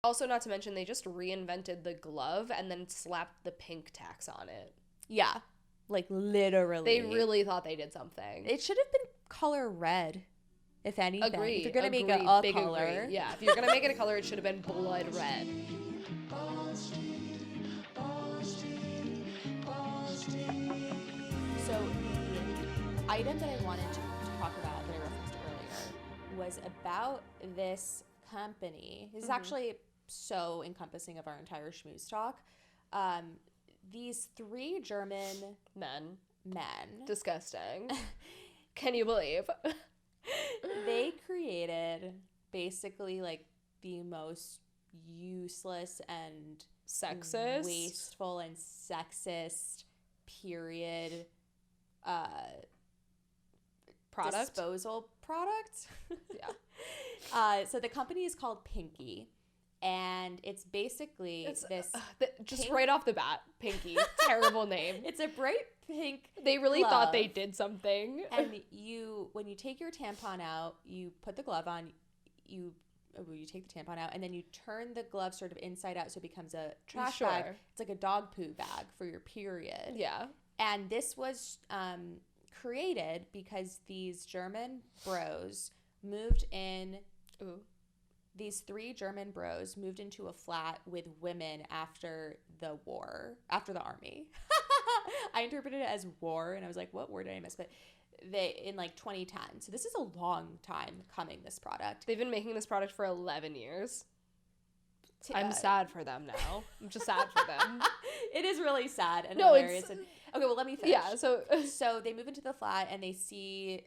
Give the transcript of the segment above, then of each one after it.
Also, not to mention, they just reinvented the glove and then slapped the pink tax on it. Yeah. Like, literally. They really thought they did something. It should have been color red, if anything. Agree. If you're going to make it a color. Agree. Yeah, if you're going to make it a color, it should have been blood red. So the item that I wanted to talk about that I referenced earlier was about this company. This is actually so encompassing of our entire schmooze talk. These 3 German Men. disgusting. Can you believe? They created basically like the most useless and Sexist. wasteful and sexist period disposal product. Yeah. So the company is called Pinky, and it's basically just right off the bat, Pinky. Terrible name. It's a bright pink They really glove. thought they did something. And when you take your tampon out, you put the glove on, you take the tampon out, and then you turn the glove sort of inside out so it becomes a trash bag. It's like a dog poo bag for your period. Yeah. And this was created because these German bros moved in. Ooh. These 3 German bros moved into a flat with women after the army. I interpreted it as war, and I was like, what word did I miss? But in like 2010. So this is a long time coming, this product. They've been making this product for 11 years. I'm sad for them now. I'm just sad for them. It is really sad and hilarious. Okay, well, let me finish. Yeah, So they move into the flat and they see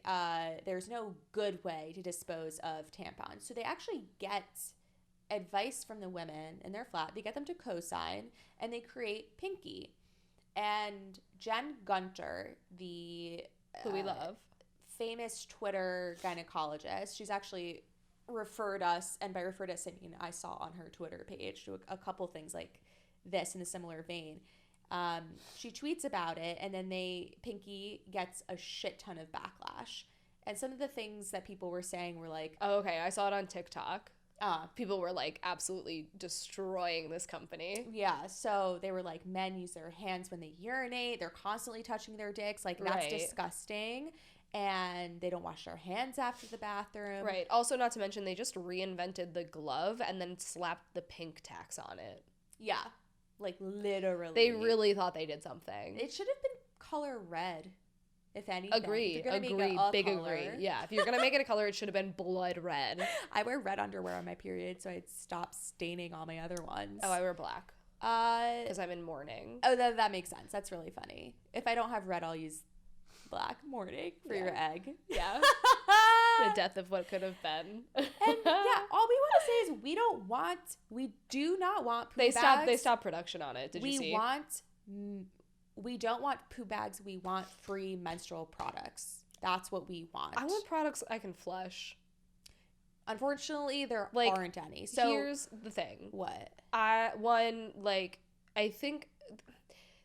there's no good way to dispose of tampons. So they actually get advice from the women in their flat. They get them to co-sign, and they create Pinky. And Jen Gunter, who we love, famous Twitter gynecologist, she's actually referred us, and by referred us I mean I saw on her Twitter page, to a couple things like this in a similar vein. She tweets about it, and then Pinky gets a shit ton of backlash. And some of the things that people were saying were like, oh, okay, I saw it on TikTok. People were like absolutely destroying this company. Yeah, so they were like, men use their hands when they urinate, they're constantly touching their dicks, like that's disgusting, and they don't wash their hands after the bathroom. Right. Also, not to mention, they just reinvented the glove and then slapped the pink tax on it. Yeah, like literally. They really thought they did something. It should have been color red, if anything. Agree. Agree. Yeah, if you're gonna make it a color, it should have been blood red. I wear red underwear on my period, so I'd stop staining all my other ones. Oh, I wear black. Because I'm in mourning. Oh, that makes sense. That's really funny. If I don't have red, I'll use black mourning for your egg. Yeah. The death of what could have been. And yeah, all we want to say is we do not want poo bags. They stopped production on it. Did you see? We don't want poo bags. We want free menstrual products. That's what we want. I want products I can flush. Unfortunately, there aren't any. So here's the thing. What? I think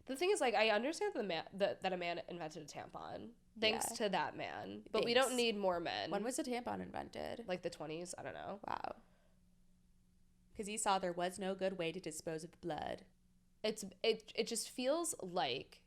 the thing is, like, I understand that a man invented a tampon. Thanks to that man. But we don't need more men. When was a tampon invented? Like the 20s? I don't know. Wow. Because he saw there was no good way to dispose of blood. It just feels like,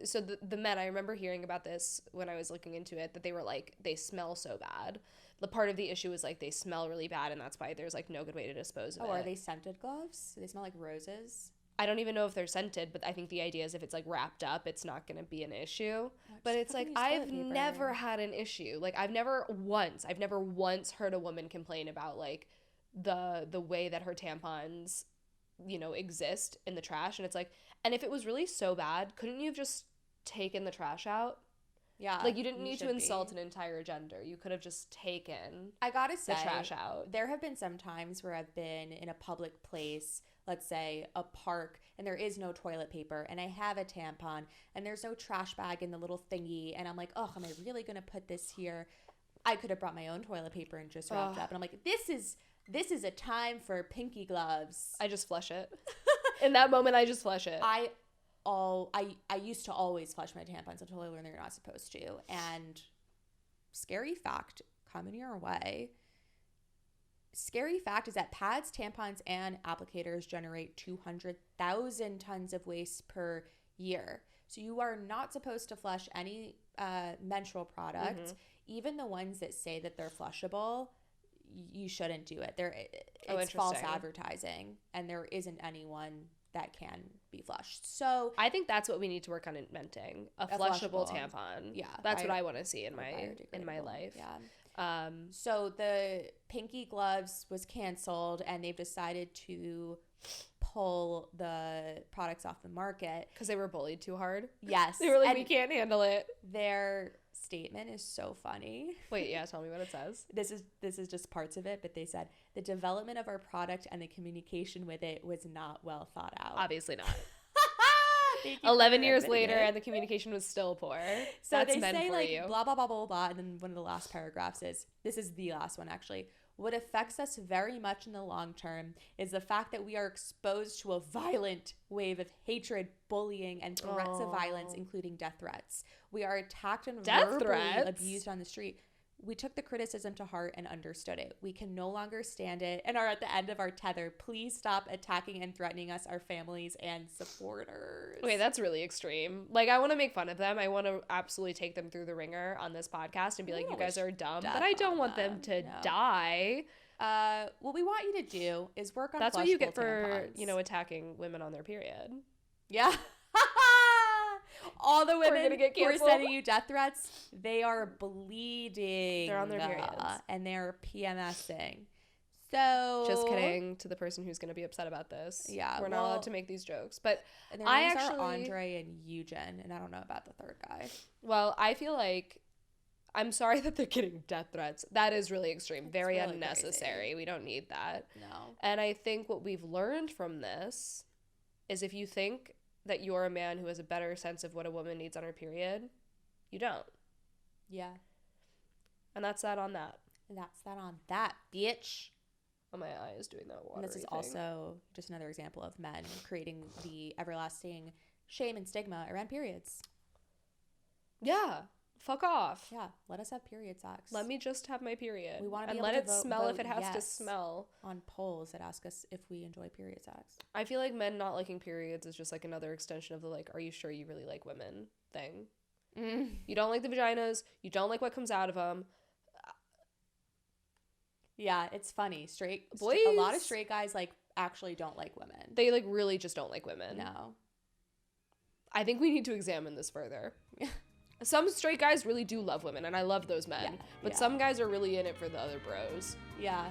so the men, I remember hearing about this when I was looking into it, that they were like, they smell so bad. The part of the issue is like they smell really bad, and that's why there's like no good way to dispose of it. Oh, are they scented gloves? Do they smell like roses? I don't even know if they're scented, but I think the idea is if it's like wrapped up, it's not going to be an issue. But it's like, I've never had an issue. Like I've never once heard a woman complain about like the way that her tampons, you know, exist in the trash. And it's like, and if it was really so bad, couldn't you have just taken the trash out? Yeah. Like you didn't need to insult an entire gender. You could have just taken I gotta say, the trash out. There have been some times where I've been in a public place, let's say a park, and there is no toilet paper, and I have a tampon, and there's no trash bag in the little thingy, and I'm like, oh, am I really gonna put this here? I could have brought my own toilet paper and just wrapped up, and I'm like, this is a time for Pinky gloves. I just flush it. In that moment, I just flush it. I used to always flush my tampons until I learned that you're not supposed to. And scary fact coming your way, scary fact is that pads, tampons, and applicators generate 200,000 tons of waste per year. So you are not supposed to flush any menstrual product, even the ones that say that they're flushable. You shouldn't do it. It's false advertising, and there isn't anyone that can be flushed. So I think that's what we need to work on inventing, a flushable tampon. Yeah, that's what I want to see in my life. Yeah. So the Pinky Gloves was canceled, and they've decided to pull the products off the market because they were bullied too hard. Yes, they were like, we can't handle it. Their statement is so funny. Wait, yeah, tell me what it says. This is just parts of it, but they said the development of our product and the communication with it was not well thought out. Obviously not. 11 years later, and the communication was still poor. So that's they say like you. Blah blah blah blah blah, and then one of the last paragraphs is, this is the last one actually. What affects us very much in the long term is the fact that we are exposed to a violent wave of hatred, bullying, and threats of violence, including death threats. We are attacked and verbally abused on the street. We took the criticism to heart and understood it. We can no longer stand it and are at the end of our tether. Please stop attacking and threatening us, our families, and supporters. Wait, that's really extreme. Like, I want to make fun of them. I want to absolutely take them through the ringer on this podcast and be like, you guys are dumb. But I don't want them to die. What we want you to do is work on that's what you get for, attacking women on their period. Yeah. All the women who are sending you death threats, they are bleeding. They're on their periods. And they're PMSing. So just kidding to the person who's going to be upset about this. Yeah. We're not allowed to make these jokes. But their names are Andre and Eugen, and I don't know about the third guy. Well, I feel like I'm sorry that they're getting death threats. That is really extreme. Very really unnecessary. Crazy. We don't need that. No. And I think what we've learned from this is if you think that you're a man who has a better sense of what a woman needs on her period, you don't. Yeah. And that's that on that. And that's that on that, bitch. Oh, my eye is doing that watery And this is also just another example of men creating the everlasting shame and stigma around periods. Yeah. Fuck off. Yeah. Let us have period sex. Let me just have my period. We want to and let it smell if it has to smell. On polls that ask us if we enjoy period sex. I feel like men not liking periods is just like another extension of the like, are you sure you really like women thing? You don't like the vaginas. You don't like what comes out of them. Yeah, it's funny. A lot of straight guys like actually don't like women. They like really just don't like women. No. I think we need to examine this further. Some straight guys really do love women, and I love those men. But some guys are really in it for the other bros. Yeah.